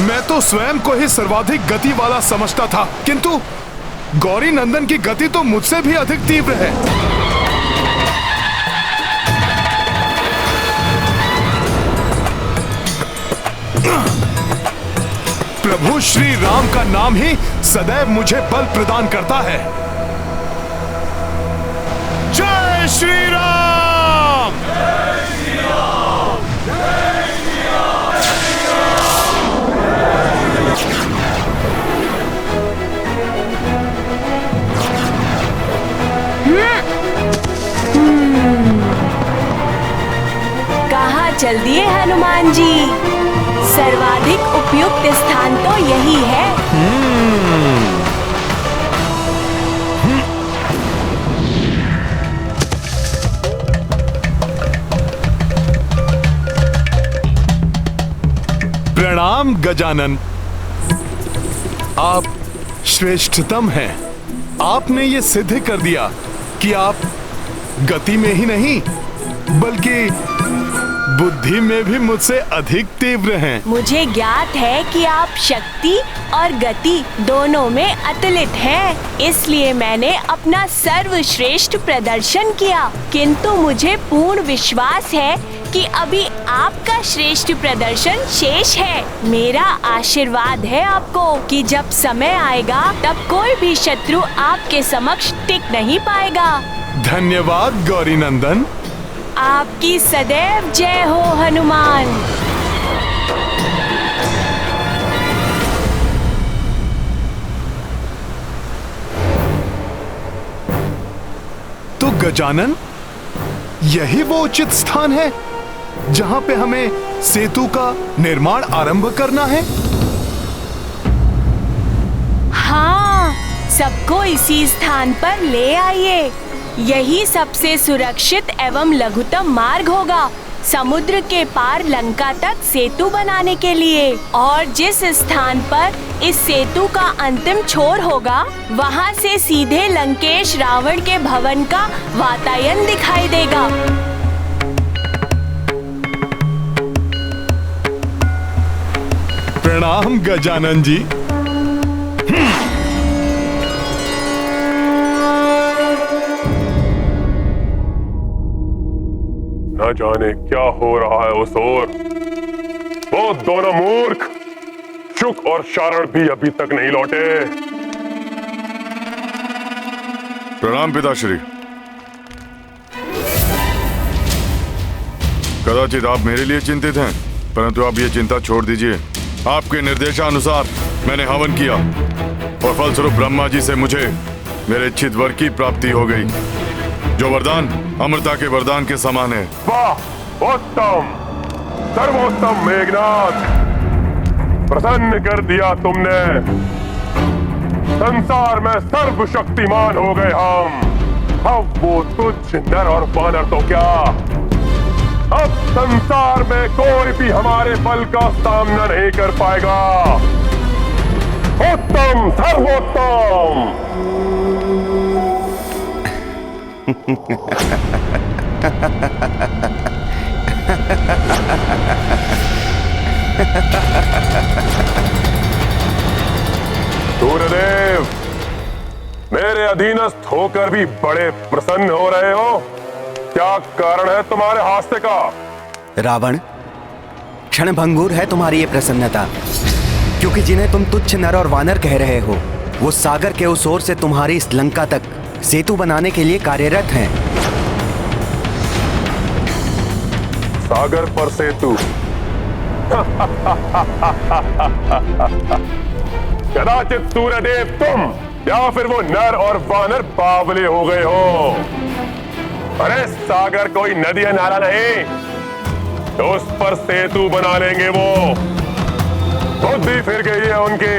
मैं तो स्वयं को ही सर्वाधिक गति वाला समझता था, किंतु गौरी नंदन की गति तो मुझसे भी अधिक तीव्र है। प्रभु श्री राम का नाम ही सदैव मुझे बल प्रदान करता है। जय श्री राम! जय श्री राम! जय श्री राम! कहाँ चल दिए हनुमान जी? सर्वाधिक उपयुक्त स्थान तो यही है। प्रणाम गजानन, आप श्रेष्ठतम हैं। आपने ये सिद्ध कर दिया कि आप गति में ही नहीं बल्कि बुद्धि में भी मुझसे अधिक तीव्र हैं। मुझे ज्ञात है कि आप शक्ति और गति दोनों में अतुलित हैं। इसलिए मैंने अपना सर्वश्रेष्ठ प्रदर्शन किया, किंतु मुझे पूर्ण विश्वास है कि अभी आपका श्रेष्ठ प्रदर्शन शेष है। मेरा आशीर्वाद है आपको कि जब समय आएगा तब कोई भी शत्रु आपके समक्ष टिक नहीं पाएगा। धन्यवाद गौरी नंदन। आपकी सदैव जय हो हनुमान। तो गजानन, यही वो उचित स्थान है जहां पे हमें सेतु का निर्माण आरंभ करना है? हाँ, सबको इसी स्थान पर ले आइए। यही सबसे सुरक्षित एवं लघुतम मार्ग होगा समुद्र के पार लंका तक सेतु बनाने के लिए। और जिस स्थान पर इस सेतु का अंतिम छोर होगा, वहाँ से सीधे लंकेश रावण के भवन का वातायन दिखाई देगा। प्रणाम गजानन जी। न जाने क्या हो रहा है उस ओर। वो दोनों मूर्ख शुक और शारण भी अभी तक नहीं लौटे। प्रणाम पिताश्री। कदाचित आप मेरे लिए चिंतित हैं, परंतु आप ये चिंता छोड़ दीजिए। आपके निर्देशानुसार मैंने हवन किया और फलस्वरूप ब्रह्मा जी से मुझे मेरे इच्छित वर की प्राप्ति हो गई, जो वरदान अमृता के वरदान के समान है। वाह, उत्तम, सर्वोत्तम मेघनाथ, प्रसन्न कर दिया तुमने। संसार में सर्वशक्तिमान हो गए हम। अब वो तुच्छ नर और वानर तो क्या, अब संसार में कोई भी हमारे बल का सामना नहीं कर पाएगा। उत्तम, सर्वोत्तम। सूर्यदेव, मेरे अधीनस्थ होकर भी बड़े प्रसन्न हो रहे हो। क्या कारण है तुम्हारे हास्य का? रावण, क्षणभंगुर है तुम्हारी ये प्रसन्नता, क्योंकि जिन्हें तुम तुच्छ नर और वानर कह रहे हो, वो सागर के उस ओर से तुम्हारी इस लंका तक सेतु बनाने के लिए कार्यरत हैं। सागर पर सेतु? कदाचित सूर्यदेव तुम या फिर वो नर और वानर बावले हो गए हो। अरे सागर कोई नदी या नाला नहीं, तो उस पर सेतु बना लेंगे वो। बुद्धि फिर गई है उनकी,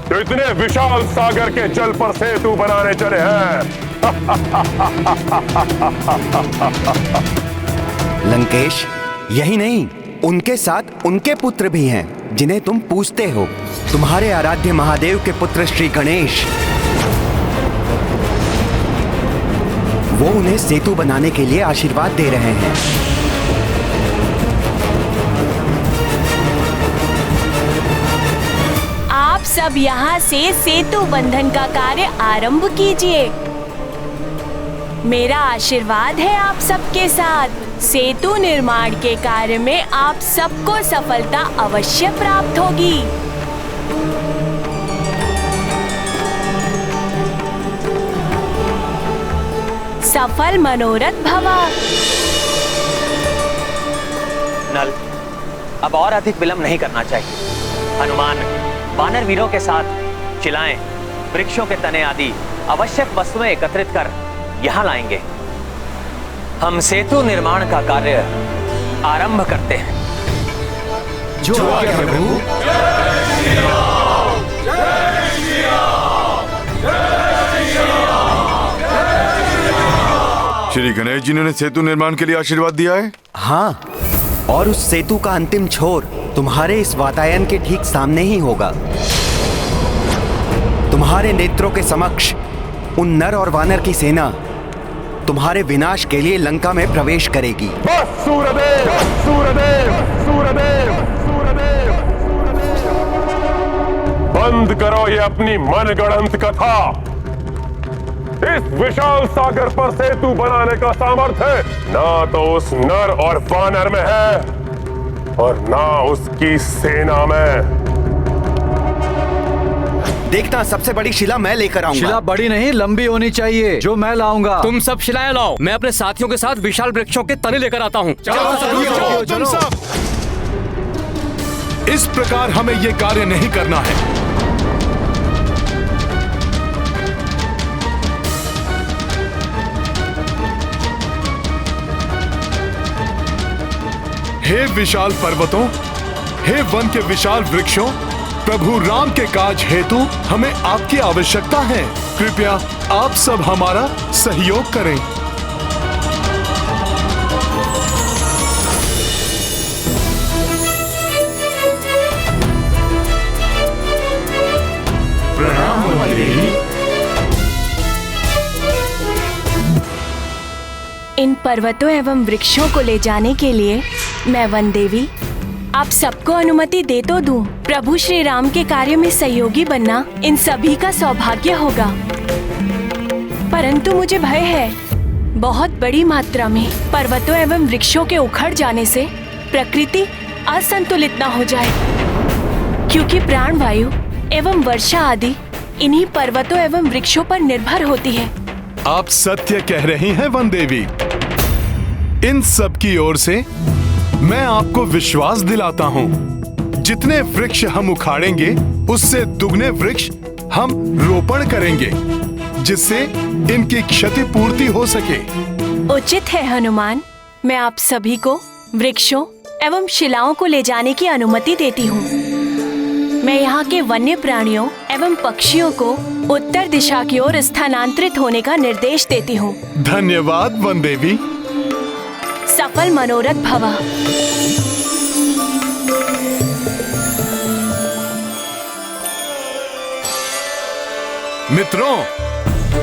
जो इतने विशाल सागर के जल पर सेतु बनाने चले हैं। लंकेश, यही नहीं, उनके साथ उनके पुत्र भी हैं, जिन्हें तुम पूजते हो। तुम्हारे आराध्य महादेव के पुत्र श्री गणेश, वो उन्हें सेतु बनाने के लिए आशीर्वाद दे रहे हैं। सब यहाँ से सेतु बंधन का कार्य आरंभ कीजिए। मेरा आशीर्वाद है आप सबके साथ। सेतु निर्माण के कार्य में आप सबको सफलता अवश्य प्राप्त होगी। सफल मनोरथ भवा। नल, अब और अधिक विलंब नहीं करना चाहिए। हनुमान वानर वीरों के साथ शिलाएं, वृक्षों के तने आदि आवश्यक वस्तुएं एकत्रित कर यहाँ लाएंगे। हम सेतु निर्माण का कार्य आरंभ करते हैं। जो आज्ञा प्रभु। श्री गणेश जी ने सेतु निर्माण के लिए आशीर्वाद दिया है। हाँ, और उस सेतु का अंतिम छोर तुम्हारे इस वातायन के ठीक सामने ही होगा। तुम्हारे नेत्रों के समक्ष उन नर और वानर की सेना तुम्हारे विनाश के लिए लंका में प्रवेश करेगी। बस सूर्यदेव, सूर्यदेव, सूर्यदेव, सूर्यदेव, बंद करो ये अपनी मनगढ़ंत कथा। इस विशाल सागर पर सेतु बनाने का सामर्थ्य ना तो उस नर और वानर में है और ना उसकी सेना में। देखना, सबसे बड़ी शिला मैं लेकर आऊंगा। शिला बड़ी नहीं, लंबी होनी चाहिए, जो मैं लाऊंगा। तुम सब शिलाएं लाओ, मैं अपने साथियों के साथ विशाल वृक्षों के तने लेकर आता हूँ। तुम सब। इस प्रकार हमें ये कार्य नहीं करना है। हे विशाल पर्वतों, हे वन के विशाल वृक्षों, प्रभु राम के काज हेतु हमें आपकी आवश्यकता है। कृपया आप सब हमारा सहयोग करें। इन पर्वतों एवं वृक्षों को ले जाने के लिए मैं वन देवी आप सबको अनुमति दे तो दूं। प्रभु श्री राम के कार्य में सहयोगी बनना इन सभी का सौभाग्य होगा, परंतु मुझे भय है बहुत बड़ी मात्रा में पर्वतों एवं वृक्षों के उखड़ जाने से प्रकृति असंतुलित न हो जाए, क्योंकि प्राणवायु एवं वर्षा आदि इन्हीं पर्वतों एवं वृक्षों पर निर्भर होती है। आप सत्य कह रही हैं वन देवी। इन सब की ओर से मैं आपको विश्वास दिलाता हूँ, जितने वृक्ष हम उखाड़ेंगे उससे दुगने वृक्ष हम रोपण करेंगे, जिससे इनकी क्षतिपूर्ति हो सके। उचित है हनुमान, मैं आप सभी को वृक्षों एवं शिलाओं को ले जाने की अनुमति देती हूँ। मैं यहाँ के वन्य प्राणियों एवं पक्षियों को उत्तर दिशा की ओर स्थानांतरित होने का निर्देश देती हूँ। धन्यवाद वन देवी। सफल मनोरथ भवा। मित्रों,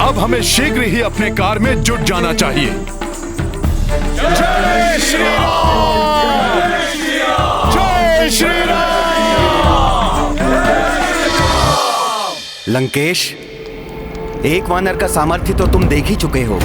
अब हमें शीघ्र ही अपने कार्य में जुट जाना चाहिए। जय श्री राम! जय श्री राम! लंकेश, एक वानर का सामर्थ्य तो तुम देख ही चुके हो।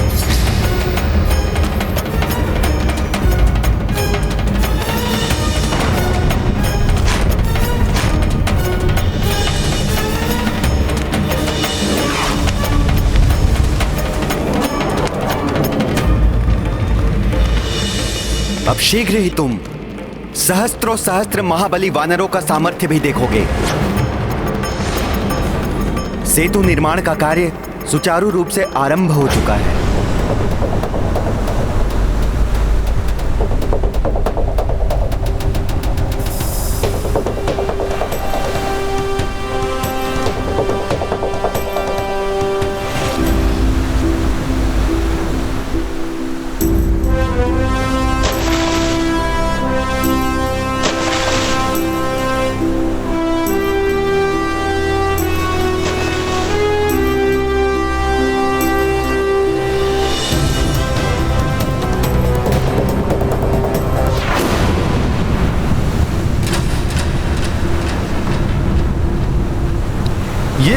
अब शीघ्र ही तुम सहस्त्रों सहस्त्र महाबली वानरों का सामर्थ्य भी देखोगे। सेतु निर्माण का कार्य सुचारू रूप से आरंभ हो चुका है।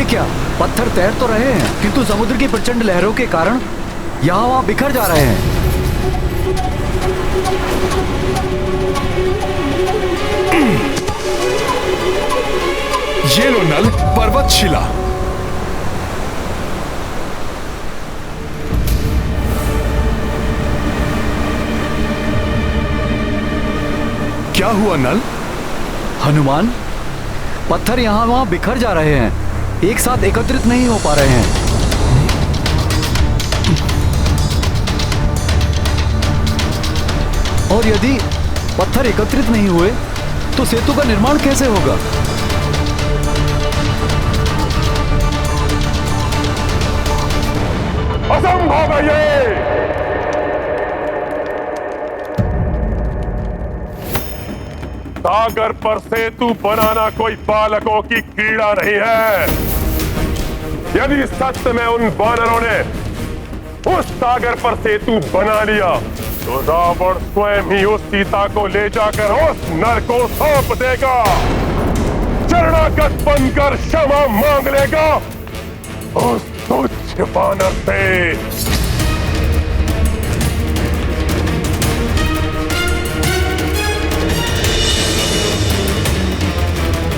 क्या, पत्थर तैर तो रहे हैं किंतु समुद्र की प्रचंड लहरों के कारण यहाँ वहाँ बिखर जा रहे हैं। ये लो नल, पर्वत शिला। क्या हुआ नल? हनुमान, पत्थर यहाँ वहाँ बिखर जा रहे हैं, एक साथ एकत्रित नहीं हो पा रहे हैं। और यदि पत्थर एकत्रित नहीं हुए तो सेतु का निर्माण कैसे होगा? असंभव है ये। सागर पर सेतु बनाना कोई बालकों की क्रीड़ा नहीं है। यदि सत्य में उन वानरों ने उस सागर पर सेतु बना लिया तो रावण स्वयं ही उस सीता को ले जाकर उस नर को सौंप देगा, शरणागत बनकर क्षमा मांग लेगा उस तुच्छ वानर से।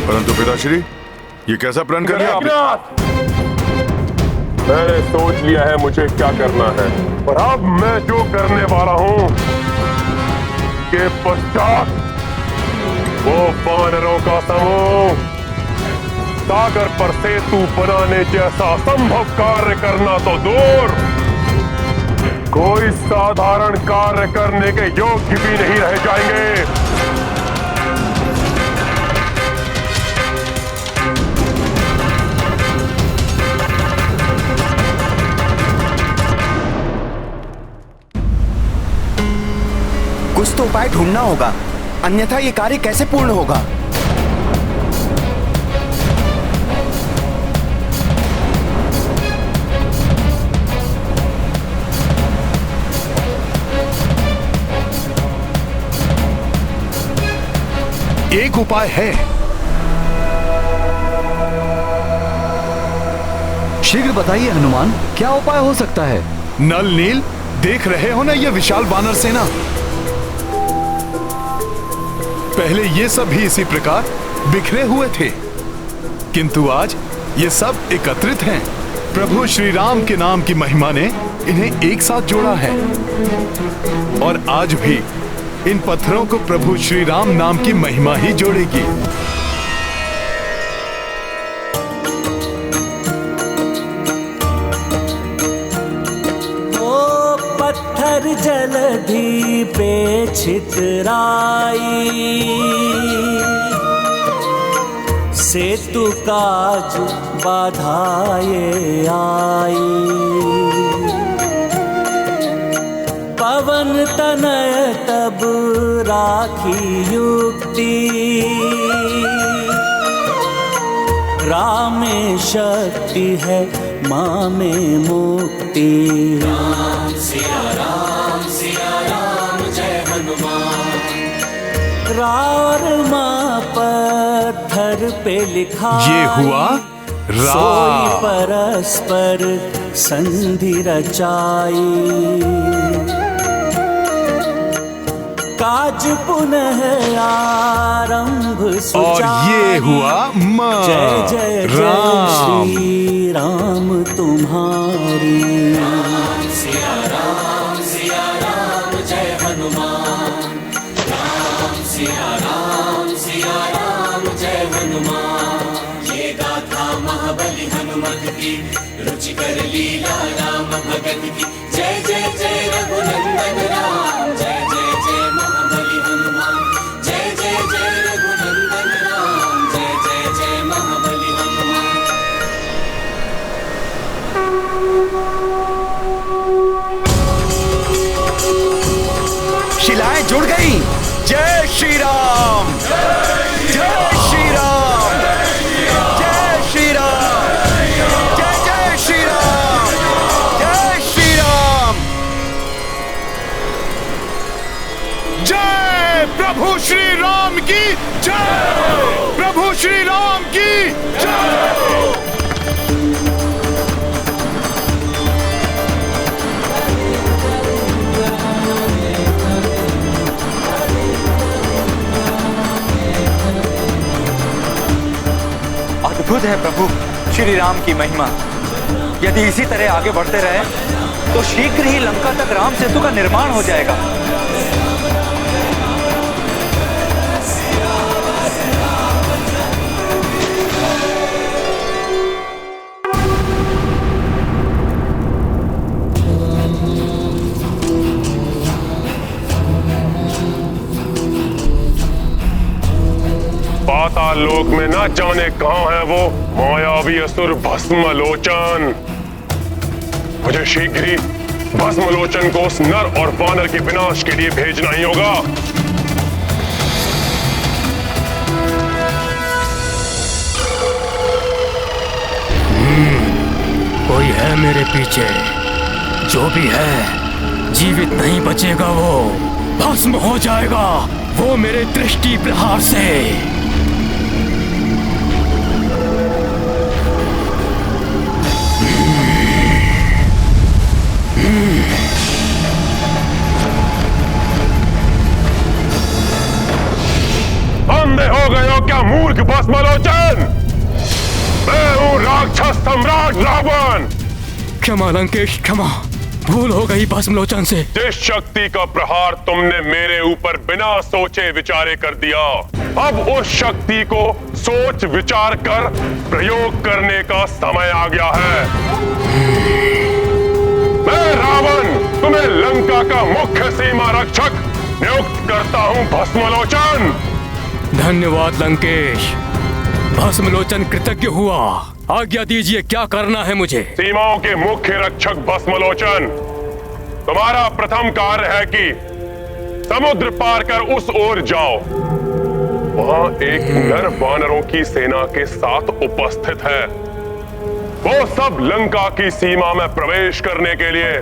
परंतु पिताश्री, ये कैसा प्रण कर लिया आपने? मैंने सोच लिया है मुझे क्या करना है, और अब मैं जो करने वाला हूं के पश्चात वो वानरों का समूह सागर पर सेतु बनाने जैसा असंभव कार्य करना तो दूर, कोई साधारण कार्य करने के योग्य भी नहीं रह जाएंगे। कुछ तो उपाय ढूंढना होगा, अन्यथा ये कार्य कैसे पूर्ण होगा? एक उपाय है। शीघ्र बताइए हनुमान, क्या उपाय हो सकता है? नल नील, देख रहे हो ना ये विशाल वानर सेना? पहले ये सब भी इसी प्रकार बिखरे हुए थे, किंतु आज ये सब एकत्रित हैं। प्रभु श्री राम के नाम की महिमा ने इन्हें एक साथ जोड़ा है, और आज भी इन पत्थरों को प्रभु श्री राम नाम की महिमा ही जोड़ेगी। पत्थर जलधि पे छितराई, सेतु काज बाधाए आई। पवन तनय तब राखी युक्ति, राम में शक्ति है माँ में मुक्ति। राम सिया राम जय हनुमान। रार माँ पत्थर पे लिखा, ये हुआ सोई परस्पर संधि रचाई। काज पुनः आरंभ और ये हुआ माँ जय जय राम। श्री राम तुम्हारी। सिया राम जय हनुमान। सिया राम जय हनुमान। ये गाथा महाबली हनुमत की, रुचिकर लीला राम भगत की। जय जय जय रघुनंदन राम, जय जय जय महाबली हनुमान। जय जय जय रघुनंदन राम, जय जय जय महाबली हनुमान। शिलाएं जुड़ गई। जय श्री राम, जय श्री राम, जय श्री राम, जय जय श्री राम, जय श्री राम। जय प्रभु श्री राम की जय, प्रभु श्री राम की जय। अद्भुत है प्रभु श्री राम की महिमा। यदि इसी तरह आगे बढ़ते रहे तो शीघ्र ही लंका तक राम सेतु का निर्माण हो जाएगा। पाताल लोक में ना जाने कहां है वो मायावी असुर भस्मलोचन। मुझे शीघ्र ही भस्मलोचन को उस नर और वानर के विनाश के लिए भेजना ही होगा। कोई है मेरे पीछे, जो भी है जीवित नहीं बचेगा, वो भस्म हो जाएगा, वो मेरे दृष्टि प्रहार से। अंधे हो गए हो क्या मूर्ख भस्मलोचन? मैं हूं राक्षस सम्राट रावण। क्षमा लंकेश, क्षमा, भूल हो गई भस्मलोचन से। जिस शक्ति का प्रहार तुमने मेरे ऊपर बिना सोचे विचारे कर दिया, अब उस शक्ति को सोच विचार कर प्रयोग करने का समय आ गया है। मैं रावण तुम्हें लंका का मुख्य सीमा रक्षक नियुक्त करता हूं भस्मलोचन। धन्यवाद लंकेश, भस्मलोचन कृतज्ञ हुआ। आज्ञा दीजिए, क्या करना है मुझे? सीमाओं के मुख्य रक्षक भस्मलोचन, तुम्हारा प्रथम कार्य है कि समुद्र पार कर उस ओर जाओ। वहां एक नर वानरों की सेना के साथ उपस्थित है। वो सब लंका की सीमा में प्रवेश करने के लिए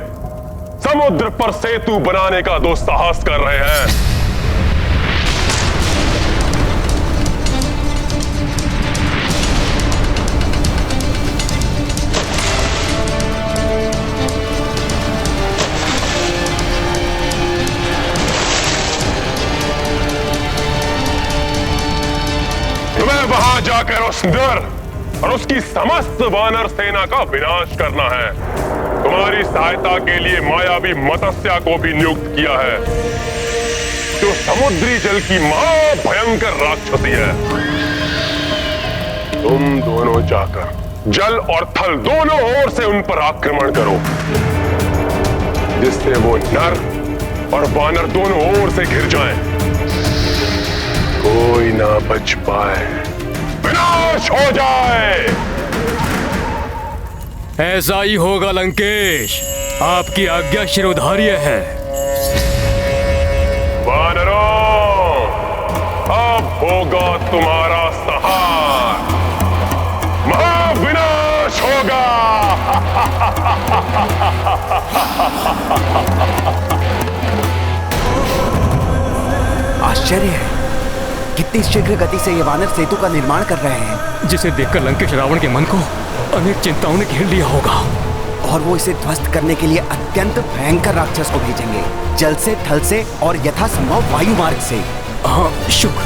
समुद्र पर सेतु बनाने का दुस्साहस कर रहे हैं। वहां जाकर उस नर और उसकी समस्त वानर सेना का विनाश करना है। तुम्हारी सहायता के लिए मायावी मत्स्या को भी नियुक्त किया है, जो समुद्री जल की महा भयंकर राक्षसी है। तुम दोनों जाकर जल और थल दोनों ओर से उन पर आक्रमण करो, जिससे वो नर और वानर दोनों ओर से घिर जाएं। कोई ना बच पाए, विनाश हो जाए। ऐसा ही होगा लंकेश, आपकी आज्ञा शिरोधार्य है। वानरों, अब होगा तुम्हारा संहार, महाविनाश होगा। आश्चर्य है, कितनी शीघ्र गति से ये वानर सेतु का निर्माण कर रहे हैं, जिसे देखकर लंकेश रावण के मन को अनेक चिंताओं ने घेर लिया होगा। और वो इसे ध्वस्त करने के लिए अत्यंत भयंकर राक्षस को भेजेंगे, जल से, थल से और यथासंभव वायु मार्ग से। हाँ, शुक्र।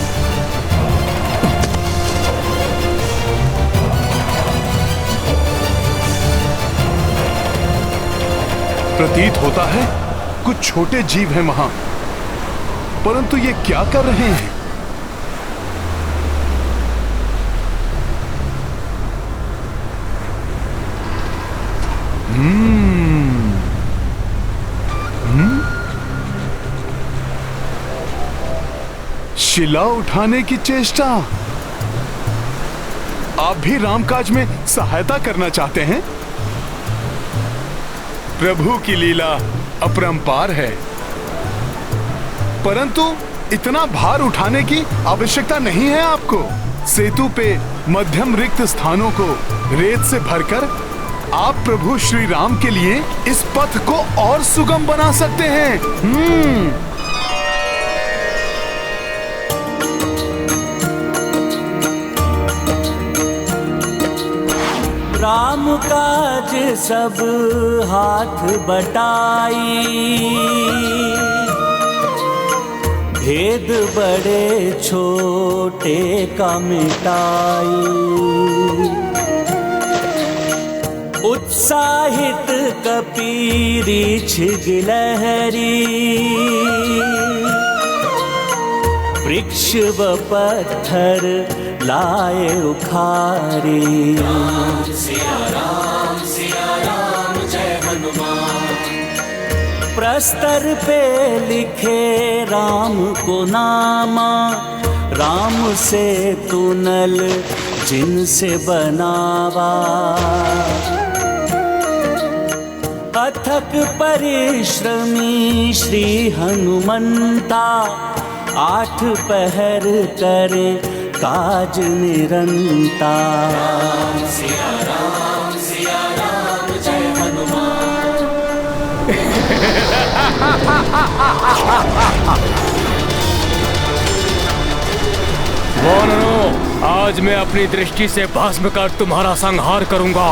प्रतीत होता है कुछ छोटे जीव हैं वहां, परंतु ये क्या कर रहे हैं? शिला उठाने की चेष्टा। आप भी रामकाज में सहायता करना चाहते हैं? प्रभु की लीला अपरंपार है, परंतु इतना भार उठाने की आवश्यकता नहीं है आपको। सेतु पे मध्यम रिक्त स्थानों को रेत से भरकर आप प्रभु श्री राम के लिए इस पथ को और सुगम बना सकते हैं। राम काज सब हाथ बटाई, भेद बड़े छोटे का मिटाई। उत्साहित कपीरी छिगिलहरी वृक्ष व पत्थर लाए उखारी। सिया राम जय हनुमान। प्रस्तर पे लिखे राम को नामा, राम से तुनल जिनसे बनावा। अथक परिश्रमी श्री हनुमंता, 8 पहर करे काज निरंता। सिया राम जय हनुमान। वानरों, आज मैं अपनी दृष्टि से भस्म कर तुम्हारा संहार करूंगा।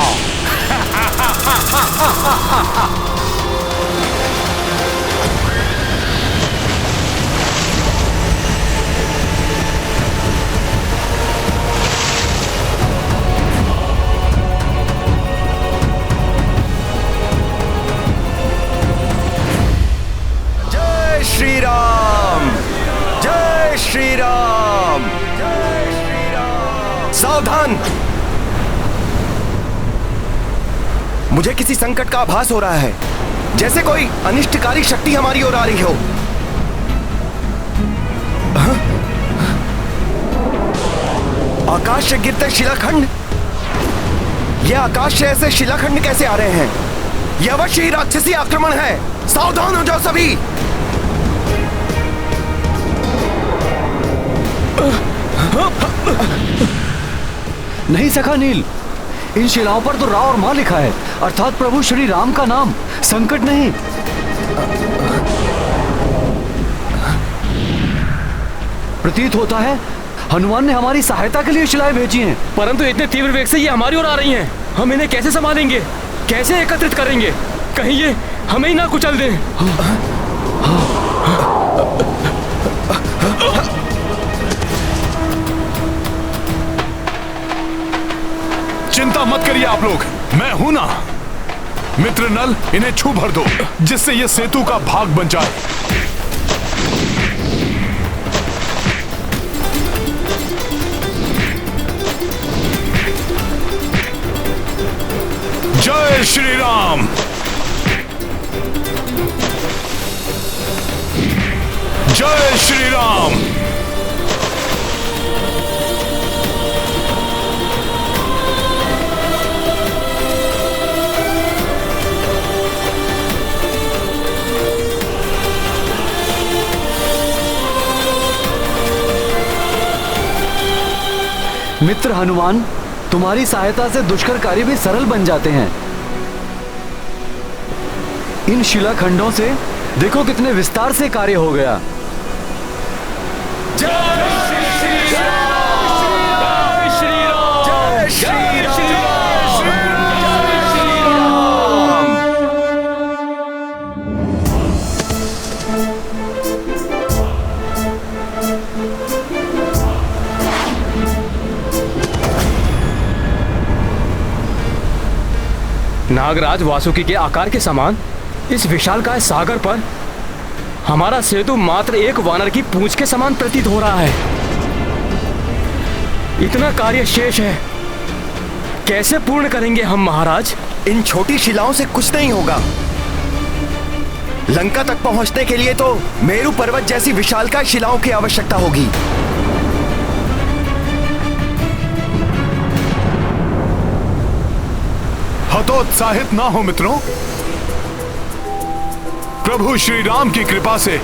जय श्री राम, जय श्री राम, जय श्री राम। सावधान, मुझे किसी संकट का आभास हो रहा है, जैसे कोई अनिष्टकारी शक्ति हमारी ओर आ रही हो। आकाश से गिरते शिलाखंड, यह आकाश से ऐसे शिलाखंड कैसे आ रहे हैं? यह अवश्य ही राक्षसी आक्रमण है। सावधान हो जाओ सभी। नहीं सखा नील, इन शिलाओं पर तो रा और मां लिखा है, अर्थात प्रभु श्री राम का नाम। संकट नहीं। प्रतीत होता है हनुमान ने हमारी सहायता के लिए शिलाएं भेजी हैं। परंतु इतने तीव्र वेग से ये हमारी ओर आ रही हैं। हम इन्हें कैसे संभालेंगे, कैसे एकत्रित करेंगे? कहीं ये हमें ही ना कुचल दें। चिंता मत करिए आप लोग, मैं हूं ना। मित्र नल, इन्हें छू भर दो, जिससे ये सेतु का भाग बन जाए। जय श्री राम, जय श्री राम। मित्र हनुमान, तुम्हारी सहायता से दुष्कर कार्य भी सरल बन जाते हैं। इन शिलाखंडों से देखो कितने विस्तार से कार्य हो गया। नागराज वासुकी के आकार के समान इस विशालकाय सागर पर हमारा सेतु मात्र एक वानर की पूंछ के समान प्रतीत हो रहा है। इतना कार्य शेष है, कैसे पूर्ण करेंगे हम महाराज? इन छोटी शिलाओं से कुछ नहीं होगा। लंका तक पहुंचने के लिए तो मेरू पर्वत जैसी विशालकाय शिलाओं की आवश्यकता होगी। हतोत्साहित ना हो मित्रों, प्रभु श्री राम की कृपा से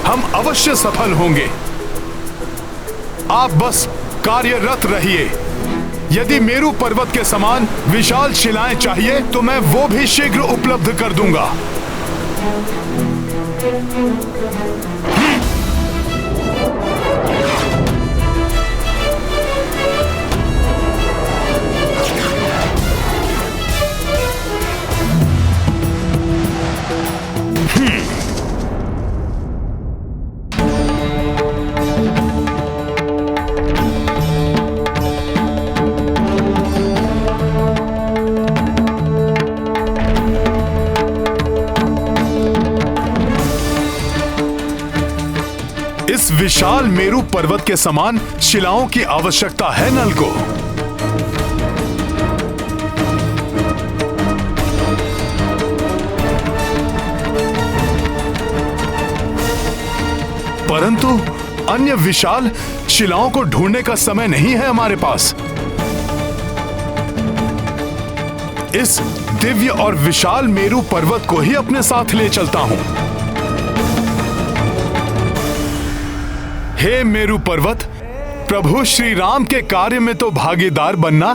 हम अवश्य सफल होंगे। आप बस कार्यरत रहिए। यदि मेरू पर्वत के समान विशाल शिलाएं चाहिए तो मैं वो भी शीघ्र उपलब्ध कर दूंगा। इस विशाल मेरू पर्वत के समान शिलाओं की आवश्यकता है नल को। परंतु अन्य विशाल शिलाओं को ढूंढने का समय नहीं है हमारे पास। इस दिव्य और विशाल मेरू पर्वत को ही अपने साथ ले चलता हूं। हे मेरू पर्वत, प्रभु श्री राम के कार्य में तो भागीदार बनना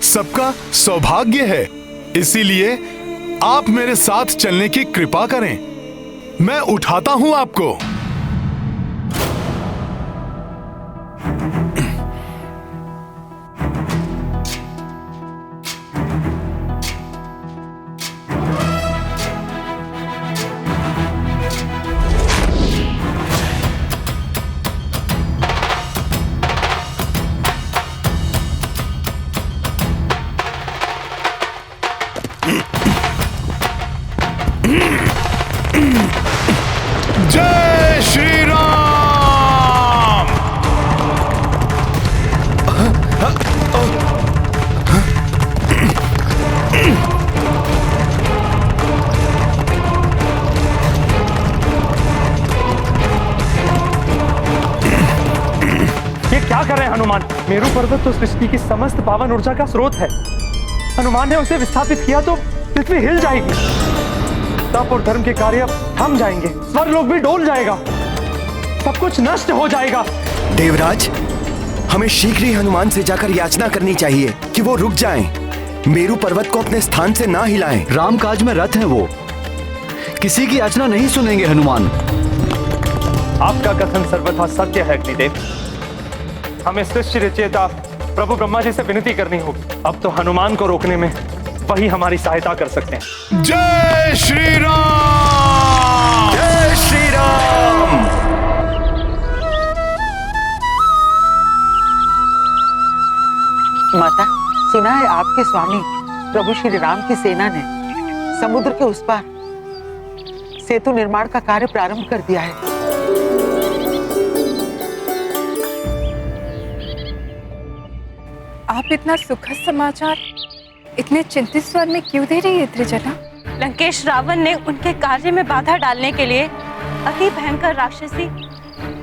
सबका सौभाग्य है। इसीलिए आप मेरे साथ चलने की कृपा करें। मैं उठाता हूं आपको। जय श्री राम। ये क्या कर रहे हैं हनुमान? मेरू पर्वत तो सृष्टि की समस्त पावन ऊर्जा का स्रोत है। हनुमान ने उसे विस्थापित किया तो पृथ्वी हिल जाएगी, तप और धर्म के कार्य थम जाएंगे, स्वर्गलोक भी डोल जाएगा, सब कुछ नष्ट हो जाएगा। देवराज, हमें शीघ्र ही हनुमान से जाकर याचना करनी चाहिए कि वो रुक जाएं, मेरू पर्वत को अपने स्थान से ना हिलाएं। राम काज में रत हैं वो, किसी की याचना नहीं सुनेंगे हनुमान। आपका कथन सर्वथा सत्य है अग्निदेव। हमें सृष्टि रचयिता प्रभु ब्रह्मा जी से विनती करनी होगी। अब तो हनुमान को रोकने में वही हमारी सहायता कर सकते हैं। जय श्री राम। जय श्री राम। माता, सुना है आपके स्वामी प्रभु श्री राम की सेना ने समुद्र के उस पार सेतु निर्माण का कार्य प्रारंभ कर दिया है। आप इतना सुखद समाचार इतने चिंतित स्वर में क्यों दे रही है त्रिजना? लंकेश रावण ने उनके कार्य में बाधा डालने के लिए अति भयंकर राक्षसी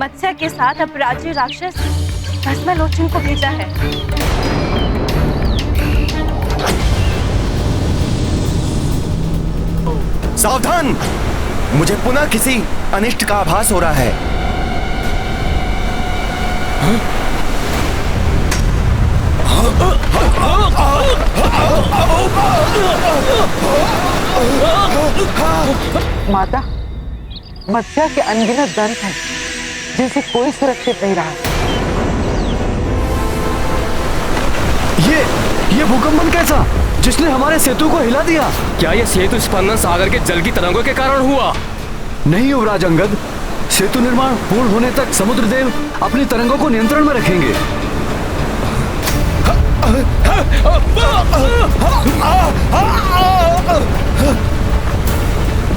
मत्स्य के साथ अपराज्य राक्षस भस्मलोचन को भेजा है। सावधान, मुझे पुनः किसी अनिष्ट का आभास हो रहा है। माता, मत्स्य के अनगिनत दंत हैं जिनसे कोई सुरक्षित नहीं रहा। ये भूकंपन कैसा, जिसने हमारे सेतु को हिला दिया? क्या ये सेतु स्पंदन सागर के जल की तरंगों के कारण हुआ? नहीं युवराज अंगद, सेतु निर्माण पूर्ण होने तक समुद्र देव अपनी तरंगों को नियंत्रण में रखेंगे।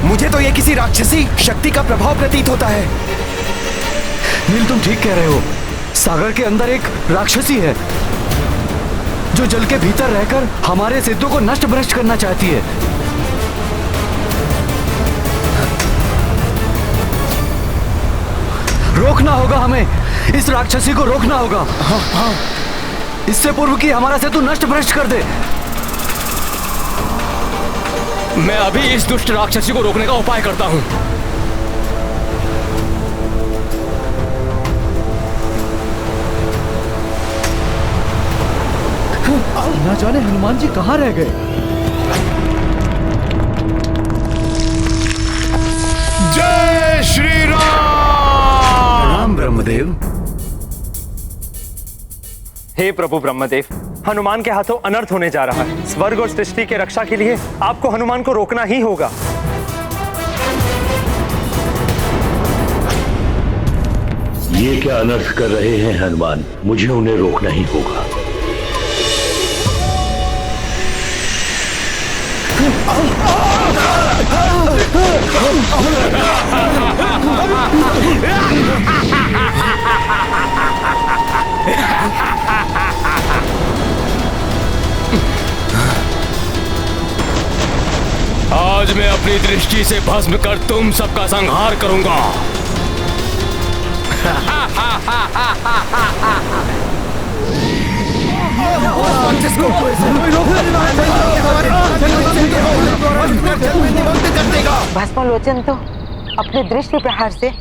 मुझे तो ये किसी राक्षसी शक्ति का प्रभाव प्रतीत होता है। नील, तुम ठीक कह रहे हो। सागर के अंदर एक राक्षसी है जो जल के भीतर रहकर हमारे सेतु को नष्ट भ्रष्ट करना चाहती है। रोकना होगा हमें, इस राक्षसी को रोकना होगा। हाँ। इससे पूर्व कि हमारा सेतु नष्ट भ्रष्ट कर दे। मैं अभी इस दुष्ट राक्षसी को रोकने का उपाय करता हूँ। ना जाने हनुमान जी कहाँ रह गए। जय श्री राम। राम ब्रह्मदेव। हे प्रभु ब्रह्मदेव, हनुमान के हाथों अनर्थ होने जा रहा है। स्वर्ग और सृष्टि के रक्षा के लिए आपको हनुमान को रोकना ही होगा। ये क्या अनर्थ कर रहे हैं हनुमान? मुझे उन्हें रोकना ही होगा। अपनी दृष्टि से भस्म कर तुम सबका संहार करूंगा। भस्मलोचन तो अपने दृष्टि प्रहार से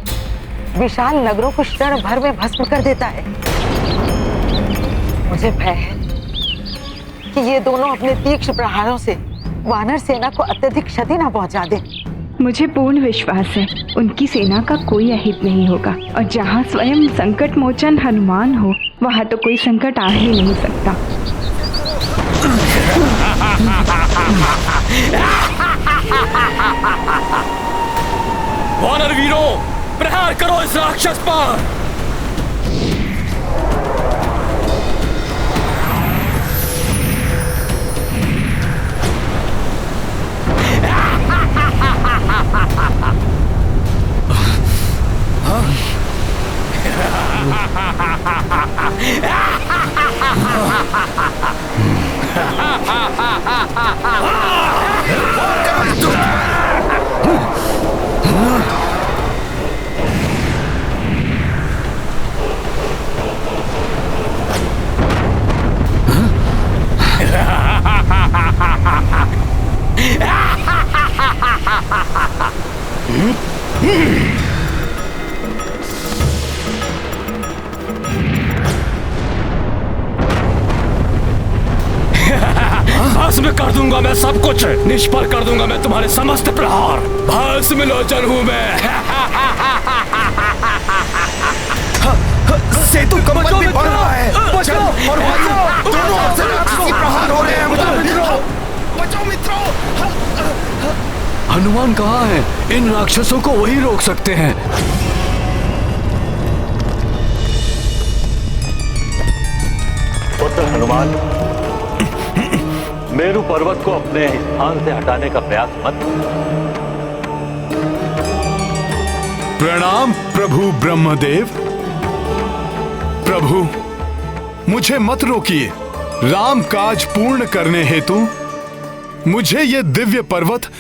विशाल नगरों को क्षण भर में भस्म कर देता है। मुझे भय है कि ये दोनों अपने तीक्ष्ण प्रहारों से वानर सेना को अत्यधिक क्षति न पहुंचा दे। मुझे पूर्ण विश्वास है उनकी सेना का कोई अहित नहीं होगा, और जहाँ स्वयं संकट मोचन हनुमान हो वहाँ तो कोई संकट आ ही नहीं सकता। वानर वीरों, प्रहार करो इस राक्षस पर। भस्म कर दूंगा मैं सब कुछ, निष्फल कर दूंगा मैं तुम्हारे समस्त प्रहार। भस्म लोचन हूं मैं। सेतु कमल भी बढ़ रहा है, जल और वायु दोनों ओर से राक्षसी प्रहार हो रहे हैं। बचाओ मित्रों। हनुमान कहाँ है? इन राक्षसों को वही रोक सकते हैं। पुत्र हनुमान, मेरु पर्वत को अपने स्थान से हटाने का प्रयास मत करो। प्रणाम प्रभु ब्रह्मदेव। प्रभु, मुझे मत रोकिए। राम काज पूर्ण करने हेतु मुझे ये दिव्य पर्वत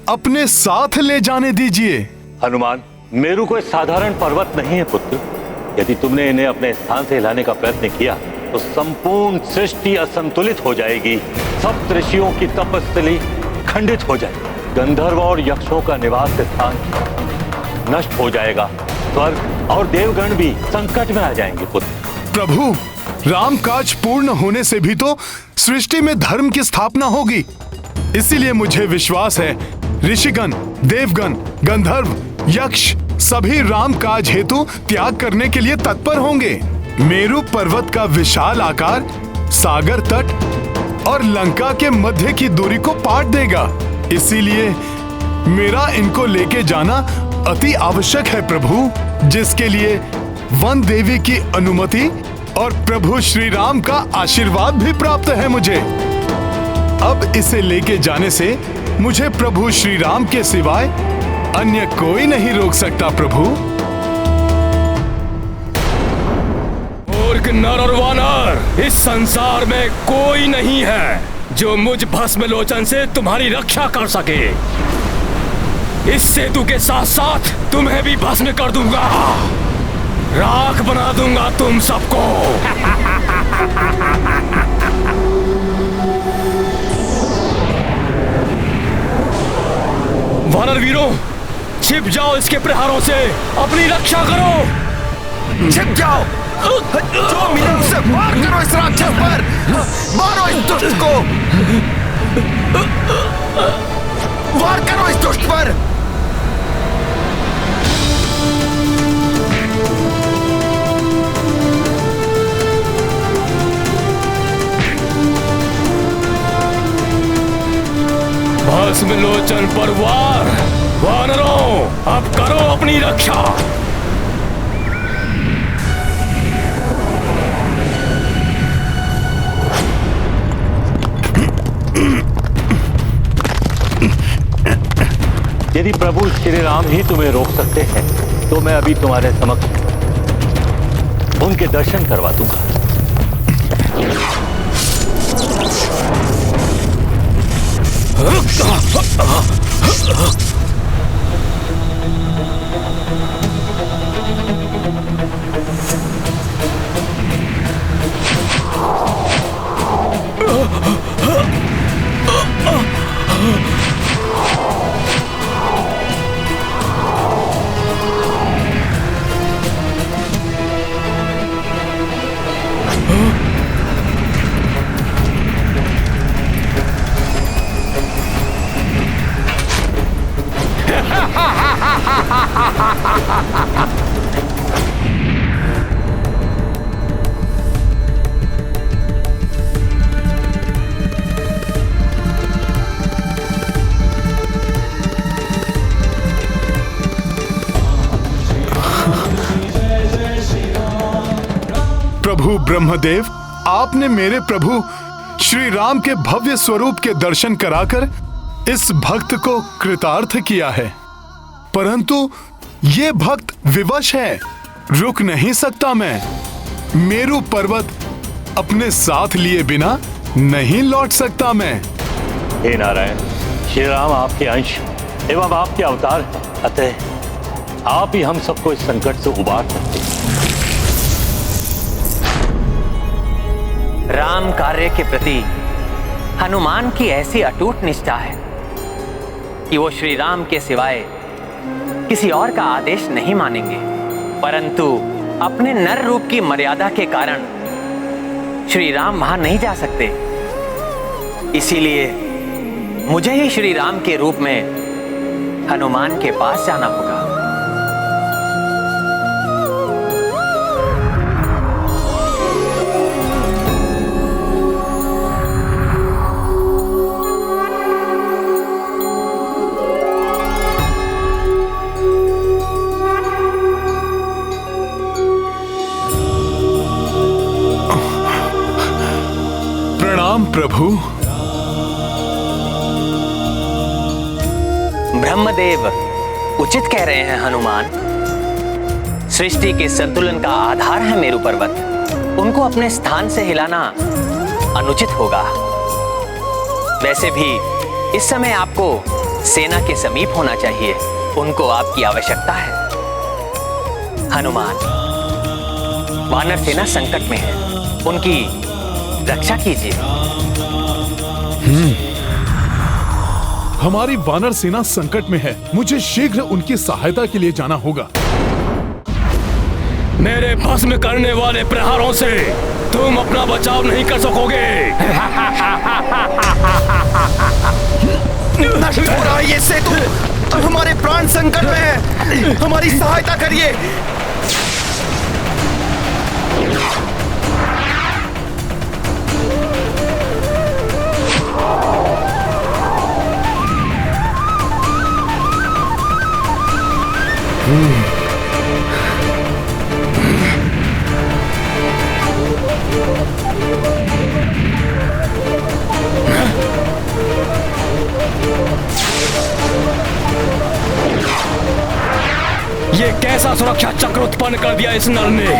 अपने साथ ले जाने दीजिए। हनुमान, मेरु कोई साधारण पर्वत नहीं है पुत्र। यदि तुमने इन्हें अपने स्थान से हिलाने का प्रयत्न किया तो संपूर्ण सृष्टि असंतुलित हो जाएगी। सब ऋषियों की तपस्थली खंडित हो जाएगी। गंधर्व और यक्षों का निवास स्थान नष्ट हो जाएगा। स्वर्ग और देवगण भी संकट में आ जाएंगे पुत्र। प्रभु, राम काज पूर्ण होने से भी तो सृष्टि में धर्म की स्थापना होगी। इसीलिए मुझे विश्वास है ऋषिगण, देवगण, गंधर्व, यक्ष सभी राम काज हेतु त्याग करने के लिए तत्पर होंगे। मेरु पर्वत का विशाल आकार सागर तट और लंका के मध्य की दूरी को पाट देगा। इसीलिए मेरा इनको लेके जाना अति आवश्यक है प्रभु, जिसके लिए वन देवी की अनुमति और प्रभु श्री राम का आशीर्वाद भी प्राप्त है मुझे। अब इसे लेके जाने से मुझे प्रभु श्री राम के सिवाय अन्य कोई नहीं रोक सकता प्रभु। मूर्ख नर और वानर, इस संसार में कोई नहीं है जो मुझ भस्मलोचन से तुम्हारी रक्षा कर सके। इस सेतु के साथ साथ तुम्हें भी भस्म कर दूंगा, राख बना दूंगा तुम सबको। वानर वीरों, छिप जाओ इसके प्रहारों से, अपनी रक्षा करो। छिप जाओ, जो मिले उसे वार करो इस राक्षस पर, मारो इस दुष्ट को, वार करो इस दुष्ट पर। भस्मलोचन पर वार। वानरों, अब करो अपनी रक्षा। यदि प्रभु श्री राम ही तुम्हें रोक सकते हैं तो मैं अभी तुम्हारे समक्ष उनके दर्शन करवा दूंगा। प्रभु ब्रह्मदेव, आपने मेरे प्रभु श्री राम के भव्य स्वरूप के दर्शन कराकर इस भक्त को कृतार्थ किया है, परंतु ये भक्त विवश है, रुक नहीं सकता मैं। मेरू पर्वत अपने साथ लिए बिना नहीं लौट सकता मैं। हे नारायण, श्री राम आपके अंश एवं आपके अवतार हैं, अतः आप ही हम सबको इस संकट से उबार सकते हैं। राम कार्य के प्रति हनुमान की ऐसी अटूट निष्ठा है कि वो श्री राम के सिवाय किसी और का आदेश नहीं मानेंगे, परंतु अपने नर रूप की मर्यादा के कारण श्री राम वहां नहीं जा सकते। इसीलिए मुझे ही श्री राम के रूप में हनुमान के पास जाना होगा। प्रभु। ब्रह्मदेव उचित कह रहे हैं हनुमान। सृष्टि के संतुलन का आधार है मेरू पर्वत, उनको अपने स्थान से हिलाना अनुचित होगा। वैसे भी इस समय आपको सेना के समीप होना चाहिए, उनको आपकी आवश्यकता है। हनुमान, वानर सेना संकट में है, उनकी रक्षा कीजिए। हमारी वानर सेना संकट में है, मुझे शीघ्र उनकी सहायता के लिए जाना होगा। मेरे भस्म करने वाले प्रहारों से तुम अपना बचाव नहीं कर सकोगे। नष्ट हो रहा है ये सेतु, हमारे प्राण संकट में है, हमारी सहायता करिए। ये कैसा सुरक्षा चक्र उत्पन्न कर दिया इस नर ने,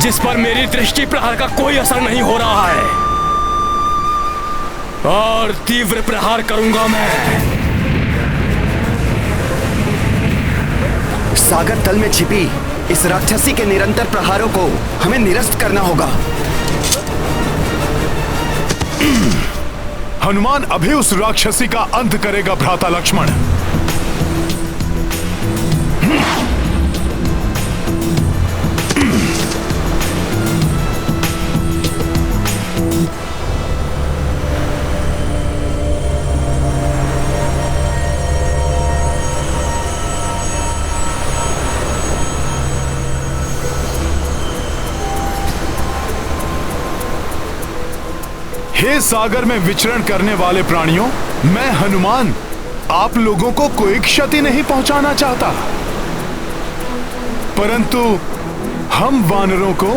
जिस पर मेरी दृष्टि प्रहार का कोई असर नहीं हो रहा है। और तीव्र प्रहार करूंगा मैं। सागर तल में छिपी इस राक्षसी के निरंतर प्रहारों को हमें निरस्त करना होगा। हनुमान अभी उस राक्षसी का अंत करेगा भ्राता लक्ष्मण। हे सागर में विचरण करने वाले प्राणियों, मैं हनुमान आप लोगों को कोई क्षति नहीं पहुंचाना चाहता, परंतु हम वानरों को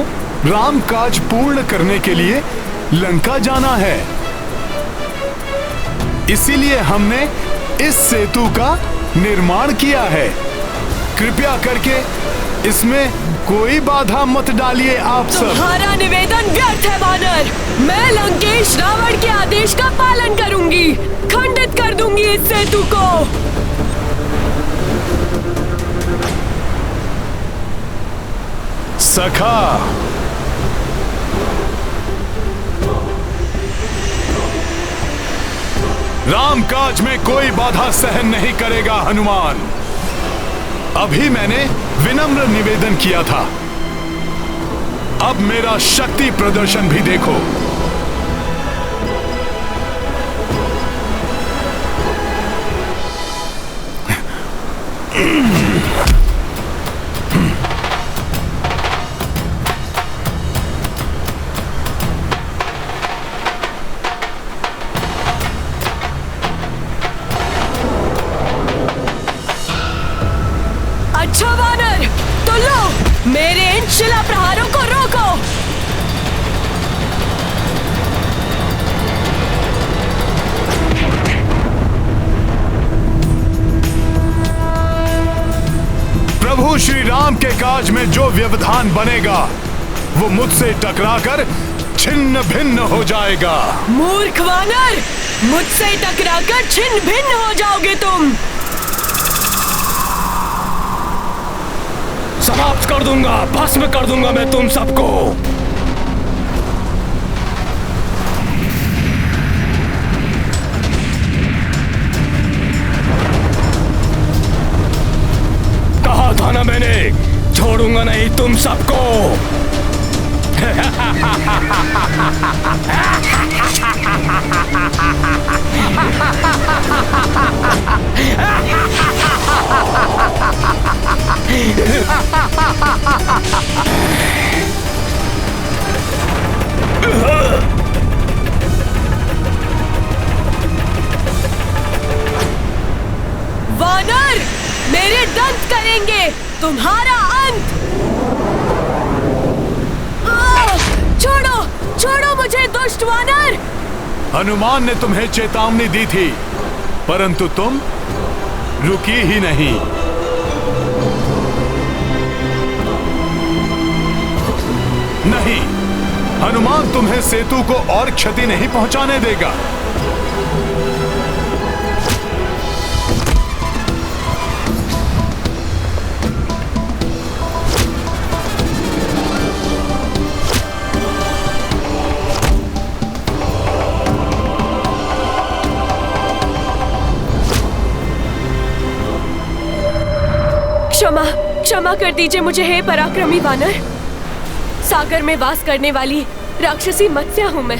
राम काज पूर्ण करने के लिए लंका जाना है। इसीलिए हमने इस सेतु का निर्माण किया है। कृपया करके इसमें कोई बाधा मत डालिए आप सब। तुम्हारा निवेदन व्यर्थ है वानर। मैं लंकेश रावण के आदेश का पालन करूंगी, खंडित कर दूंगी इस सेतु को। सखा, रामकाज में कोई बाधा सहन नहीं करेगा हनुमान। अभी मैंने विनम्र निवेदन किया था, अब मेरा शक्ति प्रदर्शन भी देखो। अच्छा वानर, तो लो मेरे इन शिला प्रहारों को रोको। प्रभु श्री राम के काज में जो व्यवधान बनेगा वो मुझसे टकराकर छिन्न भिन्न हो जाएगा। मूर्ख वानर, मुझसे टकराकर छिन्न भिन्न हो जाओगे तुम। समाप्त कर दूंगा, भस्म कर दूंगा मैं तुम सबको। कहा था ना मैंने, छोड़ूंगा नहीं तुम सबको। वानर, मेरे दंत करेंगे तुम्हारा अंत। छोड़ो, छोड़ो मुझे दुष्ट वानर। हनुमान ने तुम्हें चेतावनी दी थी, परंतु तुम रुकी ही नहीं। नहीं, हनुमान तुम्हें सेतु को और क्षति नहीं पहुंचाने देगा। क्षमा, क्षमा कर दीजिए मुझे हे पराक्रमी वानर। सागर में वास करने वाली राक्षसी मत्स्या हूँ मैं।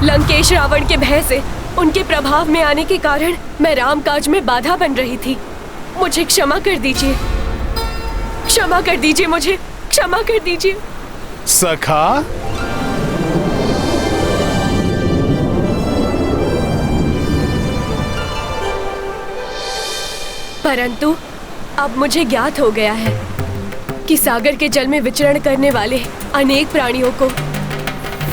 लंकेश रावण के भय से उनके प्रभाव में आने के कारण मैं रामकाज में बाधा बन रही थी। मुझे क्षमा कर दीजिए, क्षमा कर दीजिए, मुझे क्षमा कर दीजिए। सखा, परंतु अब मुझे ज्ञात हो गया है कि सागर के जल में विचरण करने वाले अनेक प्राणियों को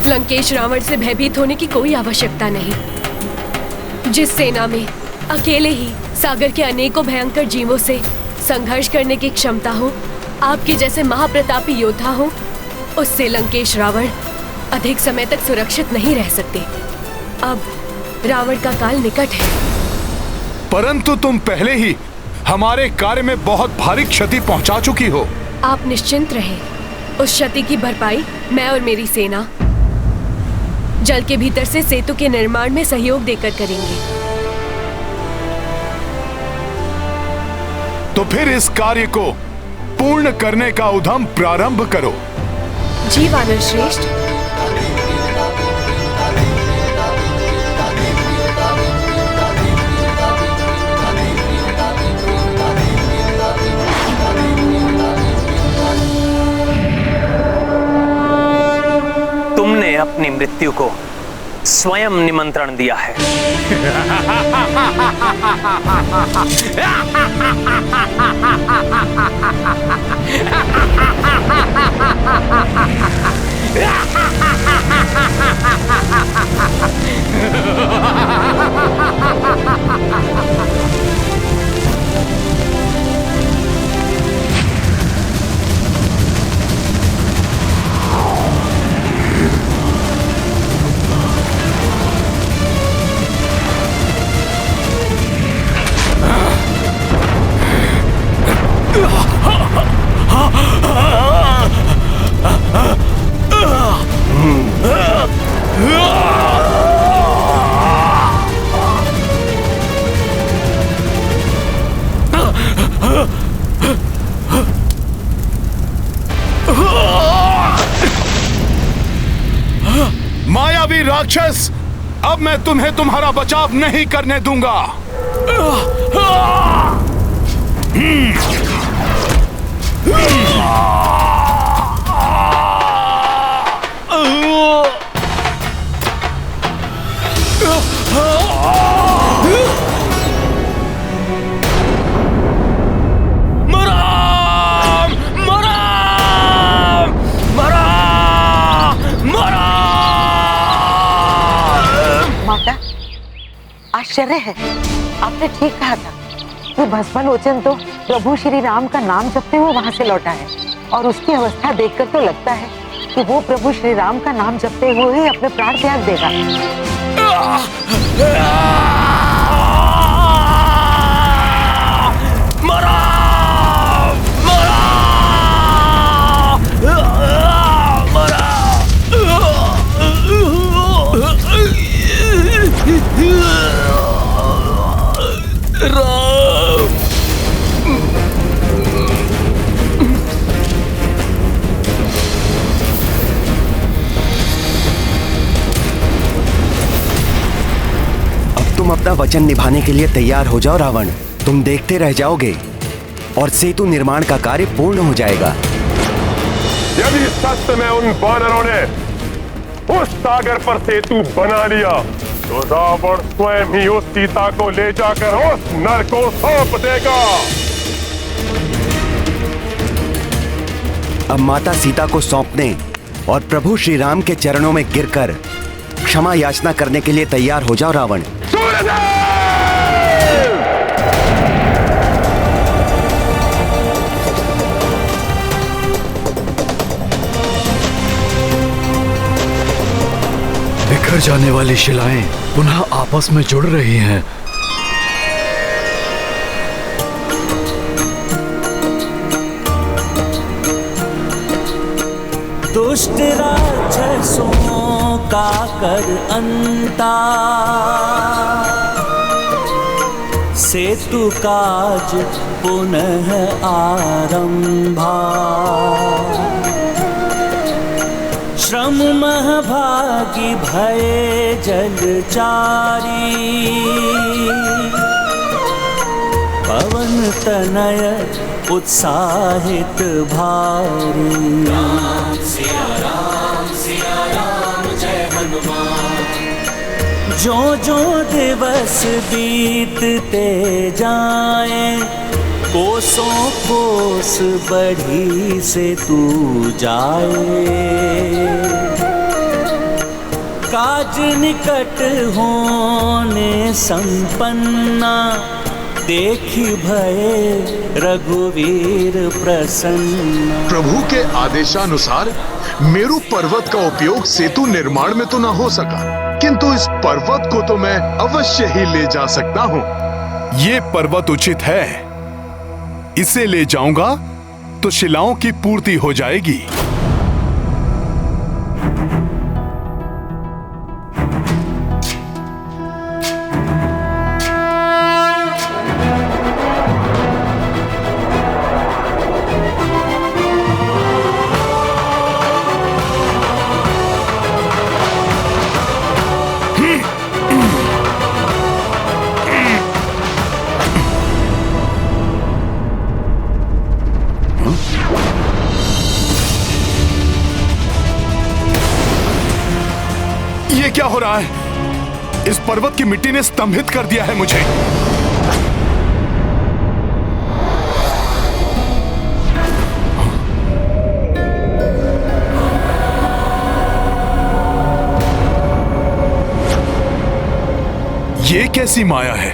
लंकेश रावण से भयभीत होने की कोई आवश्यकता नहीं। जिस सेना में अकेले ही सागर के अनेकों भयंकर जीवों से संघर्ष करने की क्षमता हो, आपके जैसे महाप्रतापी योद्धा हो, उससे लंकेश रावण अधिक समय तक सुरक्षित नहीं रह सकते। अब रावण का काल निकट है। परंतु तुम पहले ही हमारे कार्य में बहुत भारी क्षति पहुंचा चुकी हो। आप निश्चिंत रहें, उस क्षति की भरपाई मैं और मेरी सेना जल के भीतर से सेतु के निर्माण में सहयोग देकर करेंगे। तो फिर इस कार्य को पूर्ण करने का उद्यम प्रारंभ करो। जी वानर श्रेष्ठ। तुमने अपनी मृत्यु को स्वयं निमंत्रण दिया है। मायावी राक्षस, अब मैं तुम्हें तुम्हारा बचाव नहीं करने दूंगा। आश्चर्य है, आपने ठीक कहा था। वो भस्मलोचन तो प्रभु श्री राम का नाम जपते हुए वहां से लौटा है, और उसकी अवस्था देखकर तो लगता है कि वो प्रभु श्री राम का नाम जपते हुए ही अपने प्राण त्याग देगा। तुम अपना वचन निभाने के लिए तैयार हो जाओ रावण। तुम देखते रह जाओगे और सेतु निर्माण का कार्य पूर्ण हो जाएगा। यदि सच में उन वानरों ने उस सागर पर सेतु बना लिया तो रावण स्वयं ही उस सीता को ले जाकर उस नर को सौंप देगा। अब माता सीता को सौंपने और प्रभु श्री राम के चरणों में गिरकर क्षमा याचना करने के लिए तैयार हो जाओ रावण। बिखर जाने वाली शिलाएं पुनः आपस में जुड़ रही हैं। दुष्ट राक्षसों का कर अंता, सेतु काज पुनः आरंभा। श्रम महभागी भये जलचारी, पवन तनय उत्साहित भारी। राम सिया राम जय हनुमान। जो दिवस बीतते जाएं, कोसों कोस बढ़ी से तू जाए। काज निकट होने संपन्ना, देखी भये रघुवीर प्रसन्न। प्रभु के आदेशानुसार मेरू पर्वत का उपयोग सेतु निर्माण में तो न हो सका, किंतु इस पर्वत को तो मैं अवश्य ही ले जा सकता हूँ। ये पर्वत उचित है, इसे ले जाऊंगा तो शिलाओं की पूर्ति हो जाएगी। ये क्या हो रहा है? इस पर्वत की मिट्टी ने स्तंभित कर दिया है मुझे। ये कैसी माया है?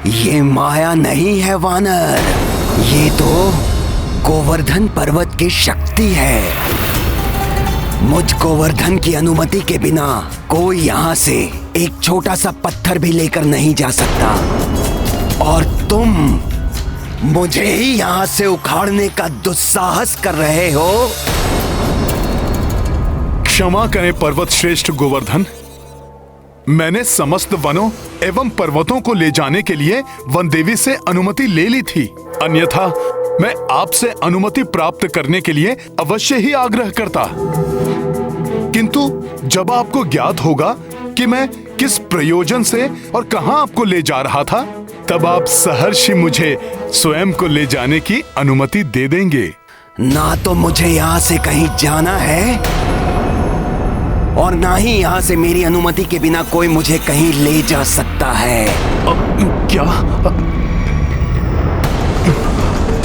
ये माया नहीं है वानर, ये तो गोवर्धन पर्वत की शक्ति है। मुझ गोवर्धन की अनुमति के बिना कोई यहाँ से एक छोटा सा पत्थर भी लेकर नहीं जा सकता, और तुम मुझे ही यहाँ से उखाड़ने का दुस्साहस कर रहे हो। क्षमा करें पर्वत श्रेष्ठ गोवर्धन। मैंने समस्त वनों एवं पर्वतों को ले जाने के लिए वन देवी से अनुमति ले ली थी, अन्यथा मैं आपसे अनुमति प्राप्त करने के लिए अवश्य ही आग्रह करता। किंतु जब आपको ज्ञात होगा कि मैं किस प्रयोजन से और कहां आपको ले जा रहा था, तब आप सहर्ष मुझे स्वयं को ले जाने की अनुमति दे देंगे। ना तो मुझे यहाँ से कहीं जाना है और ना ही यहाँ से मेरी अनुमति के बिना कोई मुझे कहीं ले जा सकता है। क्या?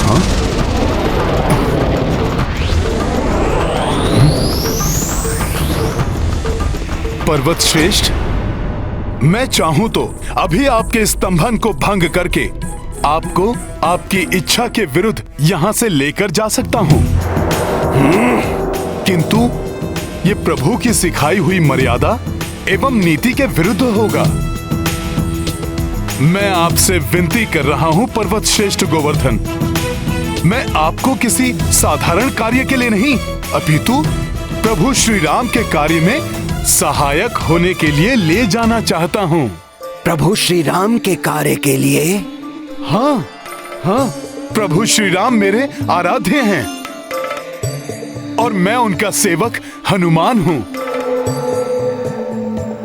हाँ? पर्वत श्रेष्ठ, मैं चाहूं तो अभी आपके स्तंभन को भंग करके आपको आपकी इच्छा के विरुद्ध यहां से लेकर जा सकता हूं, किंतु ये प्रभु की सिखाई हुई मर्यादा एवं नीति के विरुद्ध होगा। मैं आपसे विनती कर रहा हूं पर्वत श्रेष्ठ गोवर्धन, मैं आपको किसी साधारण कार्य के लिए नहीं, अपितु प्रभु श्री राम के कार्य में सहायक होने के लिए ले जाना चाहता हूं। प्रभु श्री राम के कार्य के लिए? हाँ हाँ, प्रभु श्री राम मेरे आराध्य हैं और मैं उनका सेवक हनुमान हूं।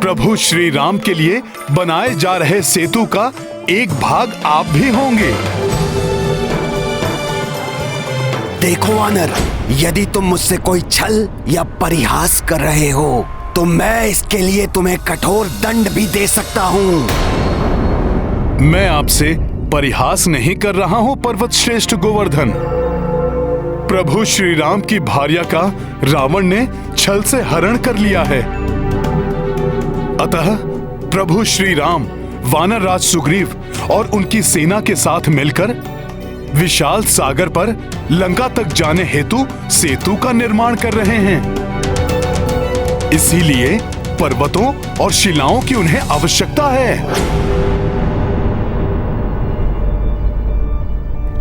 प्रभु श्री राम के लिए बनाए जा रहे सेतु का एक भाग आप भी होंगे। देखो वानर, यदि तुम मुझसे कोई छल या परिहास कर रहे हो तो मैं इसके लिए तुम्हें कठोर दंड भी दे सकता हूं। मैं आपसे परिहास नहीं कर रहा हूं पर्वत श्रेष्ठ गोवर्धन। प्रभु श्री राम की भार्या का रावण ने छल से हरण कर लिया है, अतः प्रभु श्री राम वानर राज सुग्रीव और उनकी सेना के साथ मिलकर विशाल सागर पर लंका तक जाने हेतु सेतु का निर्माण कर रहे हैं। इसीलिए पर्वतों और शिलाओं की उन्हें आवश्यकता है।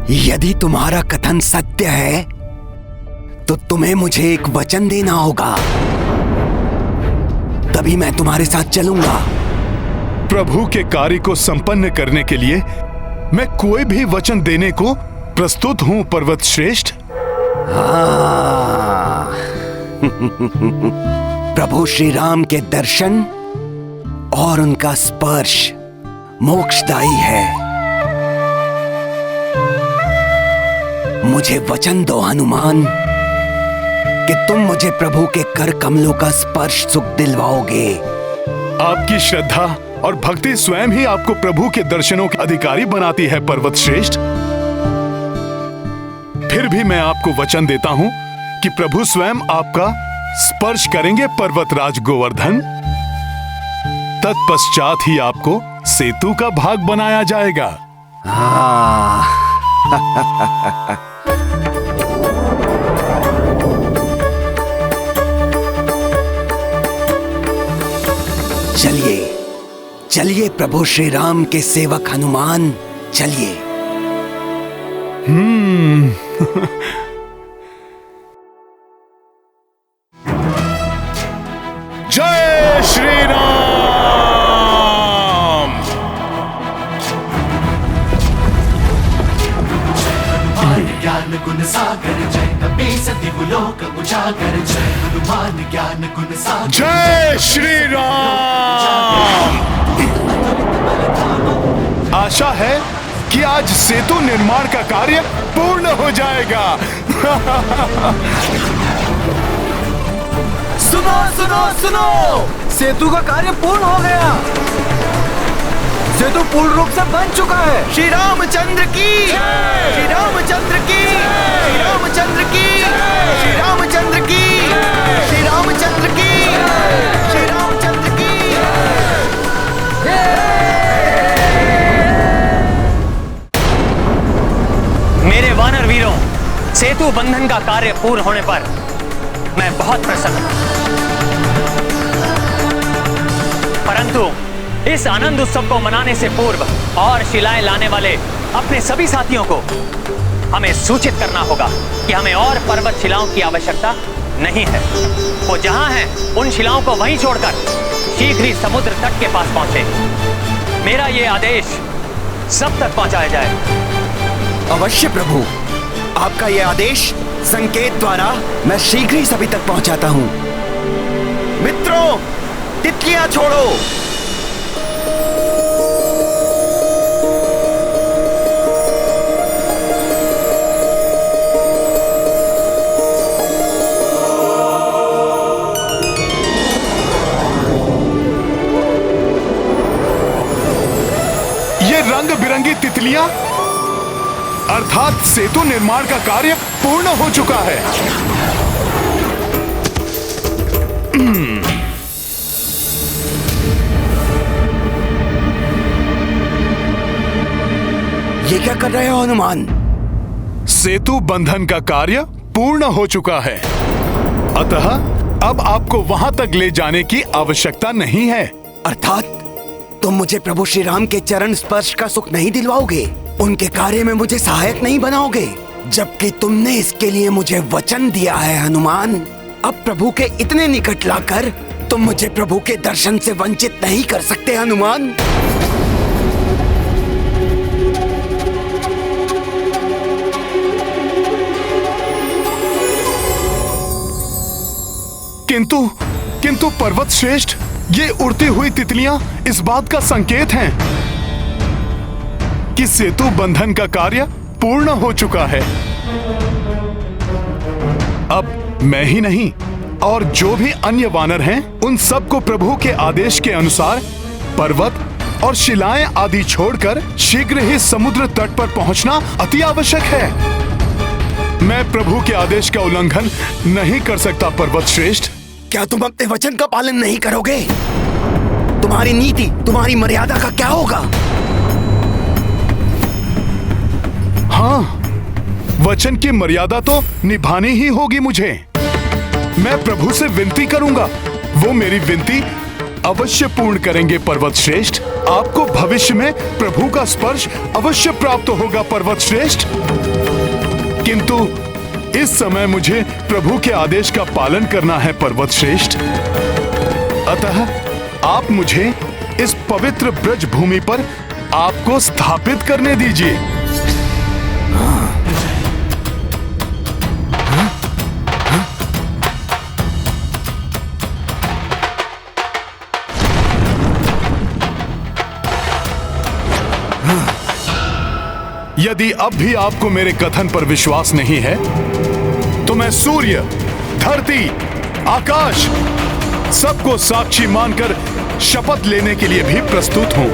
यदि तुम्हारा कथन सत्य है तो तुम्हें मुझे एक वचन देना होगा, तभी मैं तुम्हारे साथ चलूंगा। प्रभु के कार्य को संपन्न करने के लिए मैं कोई भी वचन देने को प्रस्तुत हूं पर्वत श्रेष्ठ। प्रभु श्री राम के दर्शन और उनका स्पर्श मोक्षदायी है। मुझे वचन दो हनुमान कि तुम मुझे प्रभु के कर कमलों का स्पर्श सुख दिलवाओगे। आपकी श्रद्धा और भक्ति स्वयं ही आपको प्रभु के दर्शनों के अधिकारी बनाती है पर्वत श्रेष्ठ। फिर भी मैं आपको वचन देता हूं कि प्रभु स्वयं आपका स्पर्श करेंगे पर्वतराज गोवर्धन। तत्पश्चात ही आपको सेतु का भाग बनाया जाएगा। चलिए चलिए प्रभु श्री राम के सेवक हनुमान, चलिए। जय श्री राम। ज्ञान गुण सागर जय कपी सती लोक उजागर, जय हनुमान ज्ञान गुण सागर। जय श्री राम। आशा है कि आज सेतु निर्माण का कार्य पूर्ण हो जाएगा। सुनो सुनो सुनो, सेतु का कार्य पूर्ण हो गया। सेतु पूर्ण रूप से बन चुका है। श्री रामचंद्र की, श्री रामचंद्र की, श्री रामचंद्र की, श्री रामचंद्र की, श्री रामचंद्र की, श्री रामचंद्र की। मेरे वानर वीरों, सेतु बंधन का कार्य पूर्ण होने पर मैं बहुत प्रसन्न हूं, परंतु इस आनंद उत्सव को मनाने से पूर्व और शिलाएं लाने वाले अपने सभी साथियों को हमें सूचित करना होगा कि हमें और पर्वत शिलाओं की आवश्यकता नहीं है। वो जहां हैं, उन शिलाओं को वहीं छोड़कर शीघ्र ही समुद्र तट के पास पहुंचे। मेरा ये आदेश सब तक पहुंचाया जाए। अवश्य प्रभु, आपका ये आदेश संकेत द्वारा मैं शीघ्र ही सभी तक पहुंचाता हूं। मित्रों, तितलियां छोड़ो। ये रंग बिरंगी तितलियां, अर्थात सेतु निर्माण का कार्य पूर्ण हो चुका है। ये क्या कर रहे हो हनुमान? सेतु बंधन का कार्य पूर्ण हो चुका है, अतः अब आपको वहां तक ले जाने की आवश्यकता नहीं है। अर्थात तुम मुझे प्रभु श्री राम के चरण स्पर्श का सुख नहीं दिलवाओगे, उनके कार्य में मुझे सहायक नहीं बनाओगे, जबकि तुमने इसके लिए मुझे वचन दिया है हनुमान। अब प्रभु के इतने निकट लाकर तुम मुझे प्रभु के दर्शन से वंचित नहीं कर सकते हनुमान। किंतु पर्वत श्रेष्ठ, ये उड़ती हुई तितलियां इस बात का संकेत हैं कि सेतु बंधन का कार्य पूर्ण हो चुका है। अब मैं ही नहीं और जो भी अन्य वानर हैं, उन सबको प्रभु के आदेश के अनुसार पर्वत और शिलाएं आदि छोड़कर शीघ्र ही समुद्र तट पर पहुंचना अति आवश्यक है। मैं प्रभु के आदेश का उल्लंघन नहीं कर सकता पर्वत श्रेष्ठ। क्या तुम अपने वचन का पालन नहीं करोगे? तुम्हारी नीति, तुम्हारी मर्यादा का क्या होगा? हाँ, वचन की मर्यादा तो निभानी ही होगी मुझे। मैं प्रभु से विनती करूंगा, वो मेरी विनती अवश्य पूर्ण करेंगे पर्वत श्रेष्ठ। आपको भविष्य में प्रभु का स्पर्श अवश्य प्राप्त होगा पर्वत श्रेष्ठ। किंतु इस समय मुझे प्रभु के आदेश का पालन करना है पर्वत श्रेष्ठ। अतः आप मुझे इस पवित्र ब्रज भूमि पर आपको स्थापित करने दीजिए। यदि अब भी आपको मेरे कथन पर विश्वास नहीं है, तो मैं सूर्य, धरती, आकाश सबको साक्षी मानकर शपथ लेने के लिए भी प्रस्तुत हूं।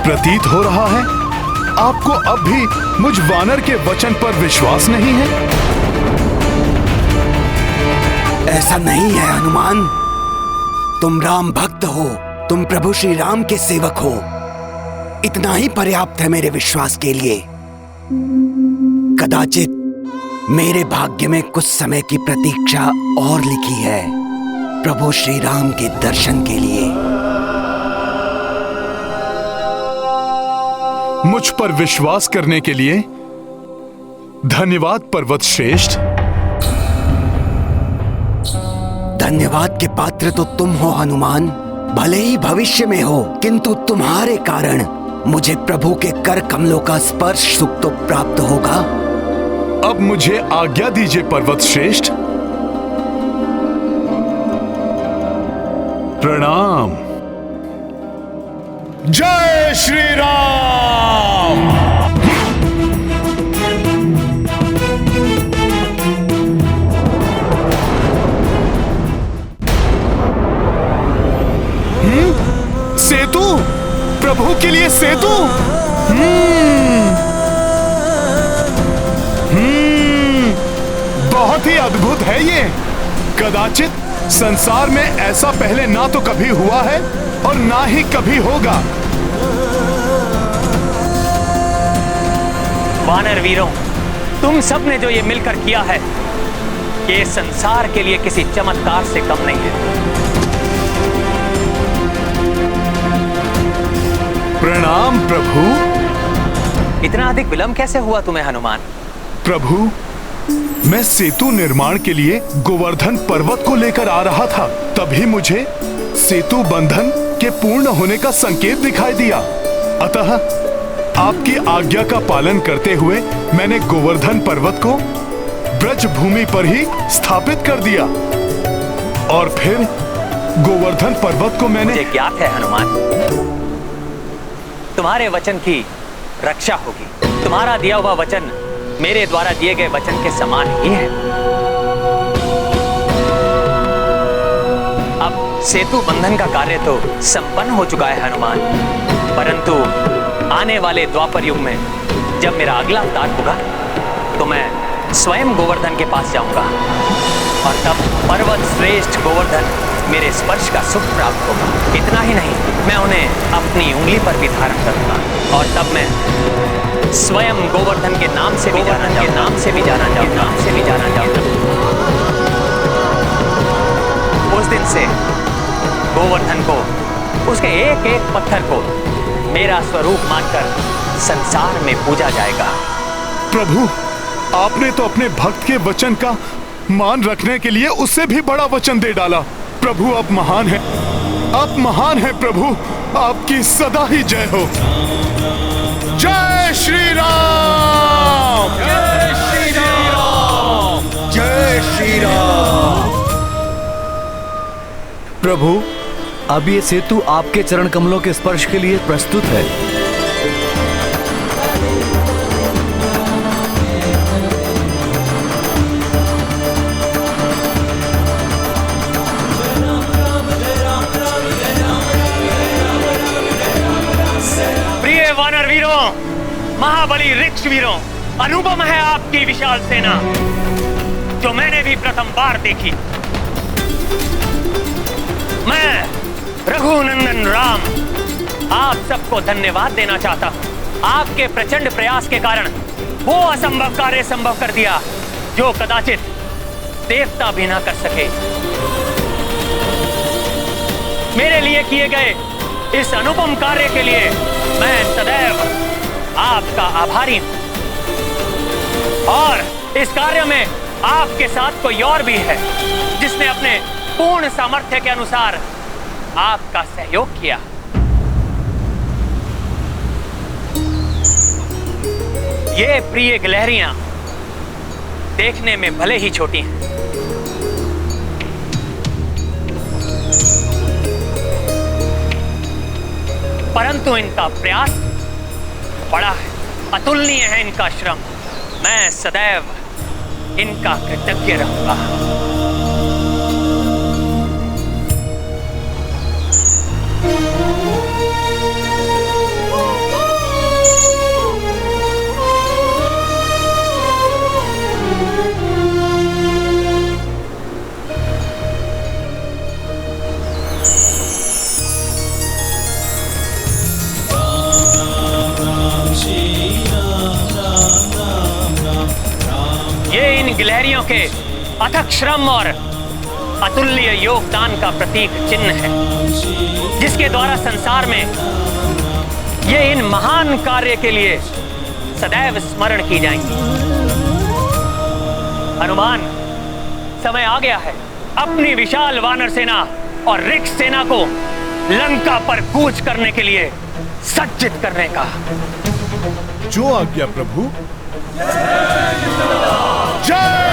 प्रतीत हो रहा है आपको अब भी मुझ वानर के वचन पर विश्वास नहीं है। ऐसा नहीं है हनुमान, तुम राम भक्त हो, तुम प्रभु श्री राम के सेवक हो, इतना ही पर्याप्त है मेरे विश्वास के लिए। कदाचित मेरे भाग्य में कुछ समय की प्रतीक्षा और लिखी है प्रभु श्री राम के दर्शन के लिए। मुझ पर विश्वास करने के लिए धन्यवाद पर्वत श्रेष्ठ। धन्यवाद के पात्र तो तुम हो हनुमान, भले ही भविष्य में हो, किंतु तुम्हारे कारण मुझे प्रभु के कर कमलों का स्पर्श सुख तो प्राप्त होगा। अब मुझे आज्ञा दीजिए पर्वत श्रेष्ठ। प्रणाम। जय श्री राम। सेतु, प्रभु के लिए सेतु। बहुत ही अद्भुत है ये। कदाचित संसार में ऐसा पहले ना तो कभी हुआ है और ना ही कभी होगा। वानर वीरों, तुम सब ने जो ये मिलकर किया है, ये संसार के लिए किसी चमत्कार से कम नहीं है। प्रणाम प्रभु। इतना अधिक विलंब कैसे हुआ तुम्हें हनुमान? प्रभु, मैं सेतु निर्माण के लिए गोवर्धन पर्वत को लेकर आ रहा था, तभी मुझे सेतु बंधन के पूर्ण होने का संकेत दिखाई दिया। अतः आपकी आज्ञा का पालन करते हुए मैंने गोवर्धन पर्वत को ब्रज भूमि पर ही स्थापित कर दिया और फिर गोवर्धन पर्वत को मैंने। मुझे ज्ञात है हनुमान, तुम्हारे वचन की रक्षा होगी। तुम्हारा दिया हुआ वचन मेरे द्वारा दिए गए वचन के समान ही है। अब सेतु बंधन का कार्य तो संपन्न हो चुका है हनुमान, परंतु आने वाले द्वापर युग में जब मेरा अगला अवतार होगा तो मैं स्वयं गोवर्धन के पास जाऊंगा और तब पर्वत श्रेष्ठ गोवर्धन मेरे स्पर्श का सुख प्राप्त होगा। इतना ही नहीं, मैं उन्हें अपनी उंगली पर भी धारण करूंगा और तब मैं स्वयं गोवर्धन के नाम से भी जाना जाऊंगा। उस दिन से गोवर्धन को, उसके एक एक पत्थर को मेरा स्वरूप मानकर संसार में पूजा जाएगा। प्रभु, आपने तो अपने भक्त के वचन का मान रखने के लिए उससे भी बड़ा वचन दे डाला। प्रभु आप महान हैं, आप महान हैं प्रभु, आपकी सदा ही जय हो। जय श्री राम, जय श्री राम, जय श्री राम। प्रभु, अब ये सेतु आपके चरण कमलों के स्पर्श के लिए प्रस्तुत है। प्रिय वानर वीरों, महाबली ऋक्ष वीरों, अनुपम है आपकी विशाल सेना जो मैंने भी प्रथम बार देखी। मैं रघुनंदन राम आप सबको धन्यवाद देना चाहता हूं। आपके प्रचंड प्रयास के कारण वो असंभव कार्य संभव कर दिया जो कदाचित देवता भी ना कर सके। मेरे लिए किए गए इस अनुपम कार्य के लिए मैं सदैव आपका आभारी हूं और इस कार्य में आपके साथ कोई और भी है जिसने अपने पूर्ण सामर्थ्य के अनुसार आपका सहयोग किया। ये प्रिय गिलहरियां देखने में भले ही छोटी हैं, परंतु इनका प्रयास बड़ा है, अतुलनीय है इनका श्रम। मैं सदैव इनका कृतज्ञ रहूंगा। ये इन गिलहरियों के अथक श्रम और अतुल्य योगदान का प्रतीक चिन्ह है जिसके द्वारा संसार में ये इन महान कार्य के लिए सदैव स्मरण की जाएंगी। हनुमान, समय आ गया है अपनी विशाल वानर सेना और ऋक्ष सेना को लंका पर कूच करने के लिए सज्जित करने का। जो आज्ञा प्रभु। जय